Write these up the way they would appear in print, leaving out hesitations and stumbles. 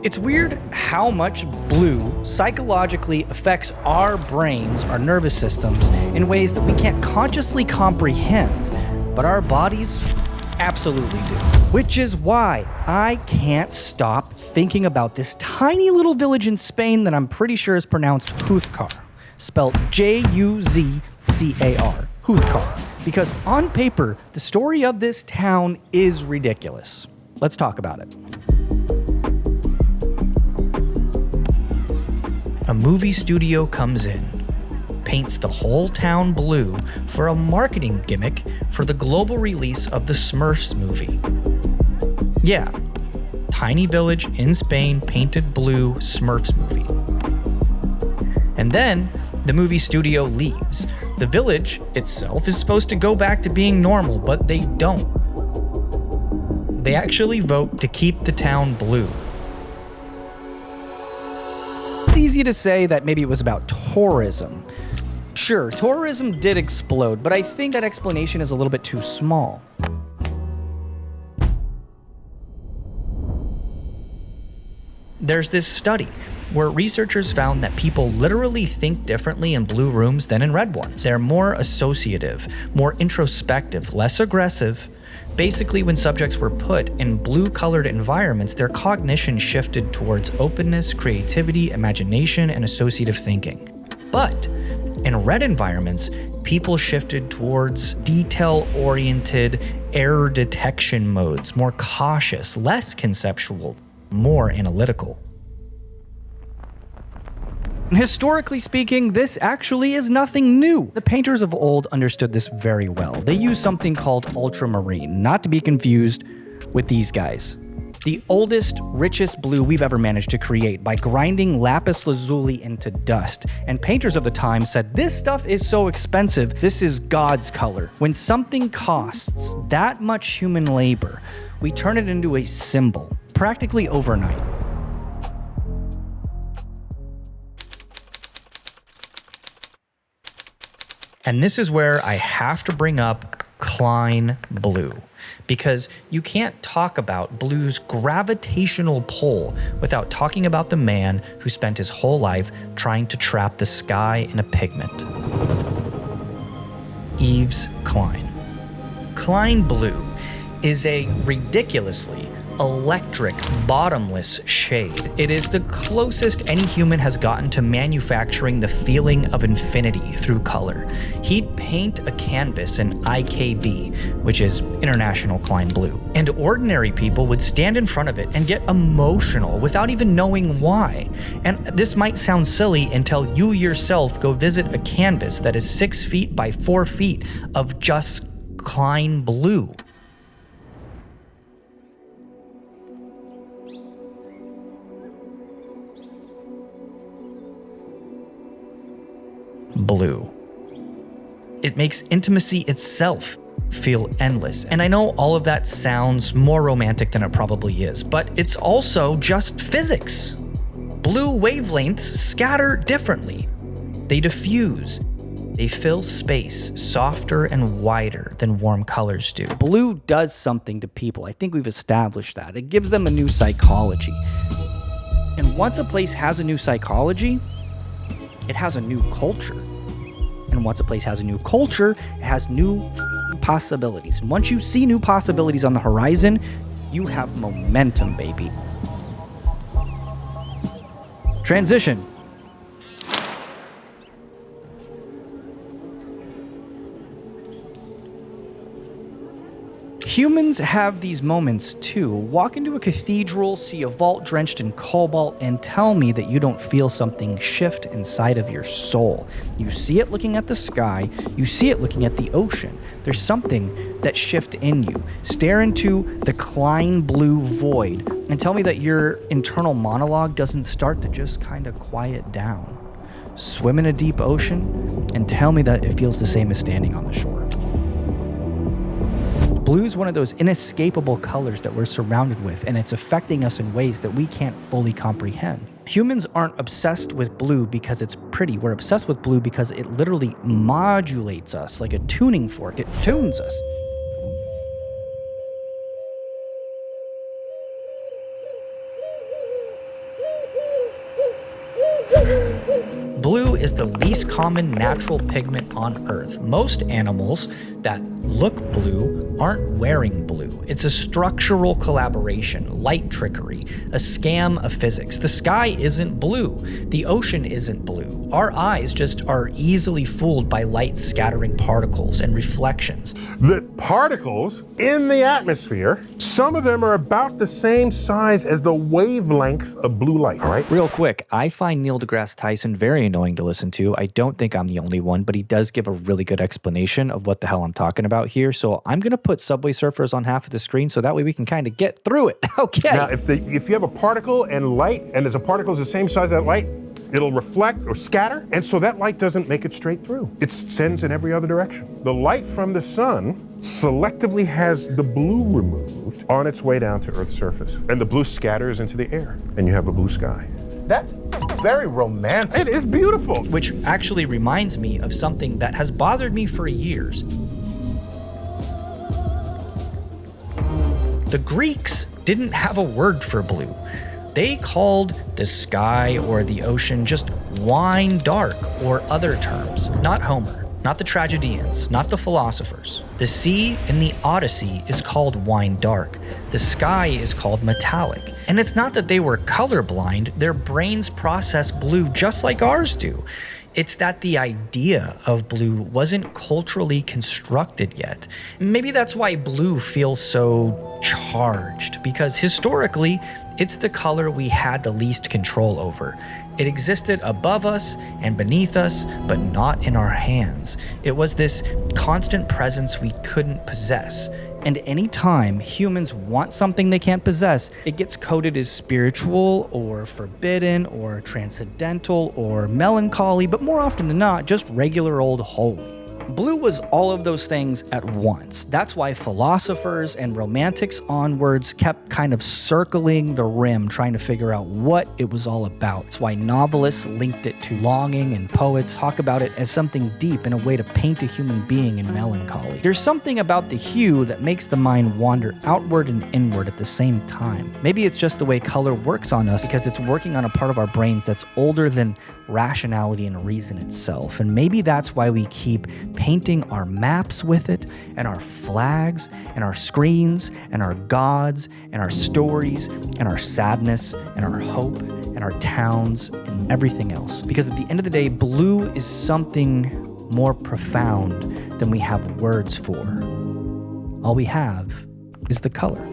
It's weird how much blue psychologically affects our brains, our nervous systems, in ways that we can't consciously comprehend, but our bodies absolutely do. Which is why I can't stop thinking about this tiny little village in Spain that I'm pretty sure is pronounced Juzcar, spelled J-U-Z-C-A-R, Juzcar, because on paper, the story of this town is ridiculous. Let's talk about it. A movie studio comes in, paints the whole town blue for a marketing gimmick for the global release of the Smurfs movie. Yeah, tiny village in Spain painted blue Smurfs movie. And then the movie studio leaves. The village itself is supposed to go back to being normal, but they don't. They actually vote to keep the town blue. It's easy to say that maybe it was about tourism. Sure, tourism did explode, but I think that explanation is a little bit too small. There's this study where researchers found that people literally think differently in blue rooms than in red ones. They're more associative, more introspective, less aggressive. Basically, when subjects were put in blue-colored environments, their cognition shifted towards openness, creativity, imagination, and associative thinking. But in red environments, people shifted towards detail-oriented error detection modes, more cautious, less conceptual, more analytical. Historically speaking, this actually is nothing new. The painters of old understood this very well. They used something called ultramarine, not to be confused with these guys. The oldest, richest blue we've ever managed to create by grinding lapis lazuli into dust. And painters of the time said, this stuff is so expensive, this is God's color. When something costs that much human labor, we turn it into a symbol, practically overnight. And this is where I have to bring up Klein blue, because you can't talk about blue's gravitational pull without talking about the man who spent his whole life trying to trap the sky in a pigment. Yves Klein. Klein blue is a ridiculously electric, bottomless shade. It is the closest any human has gotten to manufacturing the feeling of infinity through color. He'd paint a canvas in IKB, which is International Klein Blue, and ordinary people would stand in front of it and get emotional without even knowing why. And this might sound silly until you yourself go visit a canvas that is 6 feet by 4 feet of just Klein blue. Blue. It makes intimacy itself feel endless. And I know all of that sounds more romantic than it probably is, but it's also just physics. Blue wavelengths scatter differently. They diffuse. They fill space softer and wider than warm colors do. Blue does something to people. I think we've established that. It gives them a new psychology. And once a place has a new psychology, it has a new culture. And once a place has a new culture, it has new possibilities. And once you see new possibilities on the horizon, you have momentum, baby. Transition. Humans have these moments too. Walk into a cathedral, see a vault drenched in cobalt, and tell me that you don't feel something shift inside of your soul. You see it looking at the sky, you see it looking at the ocean. There's something that shifts in you. Stare into the Klein blue void and tell me that your internal monologue doesn't start to just kind of quiet down. Swim in a deep ocean and tell me that it feels the same as standing on the shore. Blue is one of those inescapable colors that we're surrounded with, and it's affecting us in ways that we can't fully comprehend. Humans aren't obsessed with blue because it's pretty. We're obsessed with blue because it literally modulates us like a tuning fork. It tunes us. Blue is the least common natural pigment on Earth. Most animals that look blue aren't wearing blue. It's a structural collaboration, light trickery, a scam of physics. The sky isn't blue. The ocean isn't blue. Our eyes just are easily fooled by light scattering particles and reflections. The particles in the atmosphere, some of them are about the same size as the wavelength of blue light, all right? Real quick, I find Neil deGrasse Tyson very annoying to listen to. I don't think I'm the only one, but he does give a really good explanation of what the hell I'm talking about here. So I'm going to put Subway Surfers on half of the screen so that way we can kind of get through it. Okay. Now, if you have a particle and light, and there's a particle is the same size as that light, it'll reflect or scatter, and so that light doesn't make it straight through. It sends in every other direction. The light from the sun selectively has the blue removed on its way down to Earth's surface, and the blue scatters into the air, and you have a blue sky. That's very romantic. It is beautiful. Which actually reminds me of something that has bothered me for years. The Greeks didn't have a word for blue. They called the sky or the ocean just wine dark or other terms, not Homer, not the tragedians, not the philosophers. The sea in the Odyssey is called wine dark. The sky is called metallic. And it's not that they were colorblind, their brains process blue just like ours do. It's that the idea of blue wasn't culturally constructed yet. Maybe that's why blue feels so charged, because historically, it's the color we had the least control over. It existed above us and beneath us, but not in our hands. It was this constant presence we couldn't possess. And anytime humans want something they can't possess, it gets coded as spiritual or forbidden or transcendental or melancholy, but more often than not, just regular old holy. Blue was all of those things at once. That's why philosophers and romantics onwards kept kind of circling the rim, trying to figure out what it was all about. It's why novelists linked it to longing, and poets talk about it as something deep and a way to paint a human being in melancholy. There's something about the hue that makes the mind wander outward and inward at the same time. Maybe it's just the way color works on us because it's working on a part of our brains that's older than rationality and reason itself. And maybe that's why we keep painting our maps with it, and our flags, and our screens, and our gods, and our stories, and our sadness, and our hope, and our towns, and everything else. Because at the end of the day, blue is something more profound than we have words for. All we have is the color.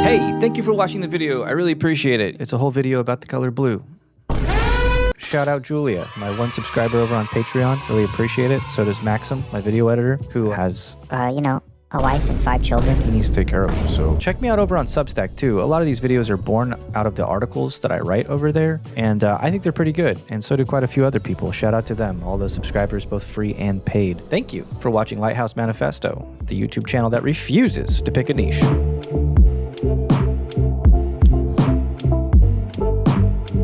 Hey, thank you for watching the video. I really appreciate it. It's a whole video about the color blue. Shout out Julia, my one subscriber over on Patreon. Really appreciate it. So does Maxim, my video editor, who has, a wife and 5 children. He needs to take care of them. So check me out over on Substack too. A lot of these videos are born out of the articles that I write over there, and I think they're pretty good. And so do quite a few other people. Shout out to them, all the subscribers, both free and paid. Thank you for watching Lighthouse Manifesto, the YouTube channel that refuses to pick a niche.